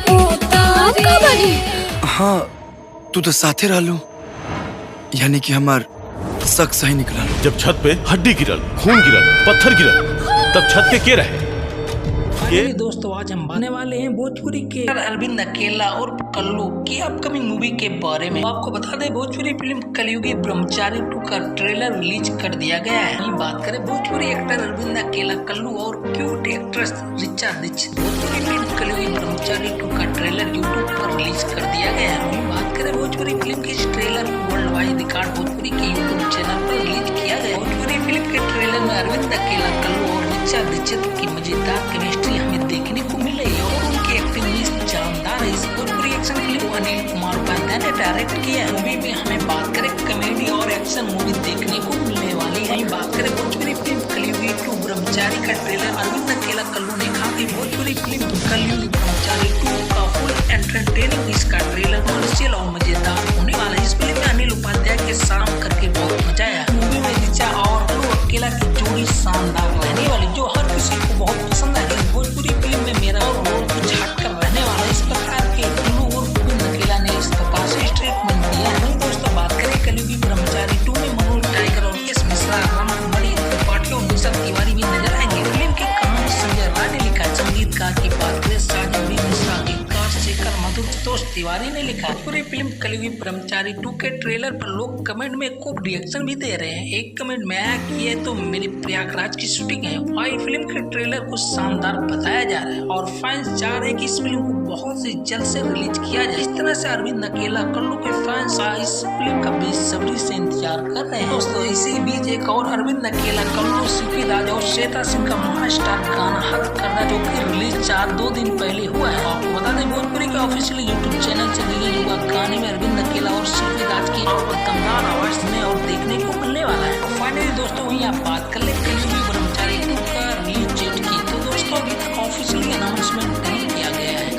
पुतारी। हाँ तू तो साथे रहलू, यानी कि हमार शक सही निकला। जब छत पे हड्डी गिरल, खून गिरल, पत्थर गिरल, तब छत पे के रहे? दोस्तों आज हम बताने वाले हैं भोजपुरी के अरविंद अकेला और कल्लू की अपकमिंग मूवी के बारे में। आपको बता दें भोजपुरी फिल्म कलयुगी ब्रह्मचारी 2 का ट्रेलर रिलीज कर दिया गया है। वहीं बात करें भोजपुरी एक्टर अरविंद अकेला, कल्लू और cute actress Richa Dixit. Bhojpuri film Kalyugi Brahmachari 2 का ट्रेलर यूट्यूब पर रिलीज कर दिया गया है। वहीं बात करें भोजपुरी फिल्म की इस ट्रेलर को वर्ल्ड वाइड रिकॉर्ड भोजपुरी के यूट्यूब चैनल पर रिलीज किया गया। भोजपुरी फिल्म के ट्रेलर में अरविंद अकेला, कल्लू और ऋचा दीक्षित की मजेदार केमिस्ट्री हमें देखने को मिल रही है और उनकी एक्टिंग भी शानदार है। इस भोजपुरी एक्शन फिल्म अनिल कुमार उपाध्याय ने डायरेक्ट किया है। मूवी में हमें बात करें कॉमेडी और एक्शन मूवी देखने को मिलने वाली है। बात करें भोजपुरी फिल्म कलयुगी 2 ब्रह्मचारी का ट्रेलर अरविंद अकेला, कल्लू ने कहा कि भोजपुरी फिल्म कलयुगी ब्रह्मचारी 2 का फुल एंटरटेनिंग इसका ट्रेलर कमर्शियल और मजेदार होने वाला है। इस फिल्म में अनिल उपाध्याय के साथ करके बहुत मजा आया। मूवी में ऋचा और कल्लू अकेला की जोड़ी शानदार रहने वाली, जो हर किसी को बहुत पसंद है। भोजपुरी फिल्म में मेरा रोल कुछ हटकर रहने वाला, इस प्रकार के कल्लू और अरविंद अकेला ने इस प्रकार से स्टेटमेंट दिया है। दोस्तों बात करें कलयुगी ब्रह्मचारी 2 में मनोज टाइगर और एस मिश्रा, राम कुमारी त्रिपाठी और निशा तिवारी भी नजर आएंगे। फिल्म के कहानी संजय राय ने लिखा, संगीतकार की बात करें साजन बी मिश्रा की, शेखर मधुर संतोष तिवारी ने लिखा। पूरी फिल्म कलयुगी ब्रह्मचारी 2 के ट्रेलर पर लोग कमेंट में खूब रिएक्शन भी दे रहे हैं। एक कमेंट में आया कि ये तो मेरे प्रयागराज की शूटिंग है। भाई फिल्म के ट्रेलर को शानदार बताया जा रहा है और फैंस चाह रहे हैं कि इस फिल्म को बहुत ही जल्द से रिलीज किया जाए। इस तरह से अरविंद अकेला, कल्लू के फैंस इस फिल्म का बेसब्री से इंतजार कर रहे हैं। दोस्तों इसी बीच एक और अरविंद अकेला, कल्लू, सीपी राज और श्वेता सिंह का महास्टार गाना हद करना, जो की रिलीज 2 दिन पहले हुआ है। आपको बता दें भोजपुरी के ऑफिशियल यूट्यूब चैनल से रिलीज हुआ गाने में अरविंद अकेला और सीपी राज की दमदार आवाज सुनने और देखने को मिलने वाला है। फाइनली दोस्तों वहीं आप बात कर ले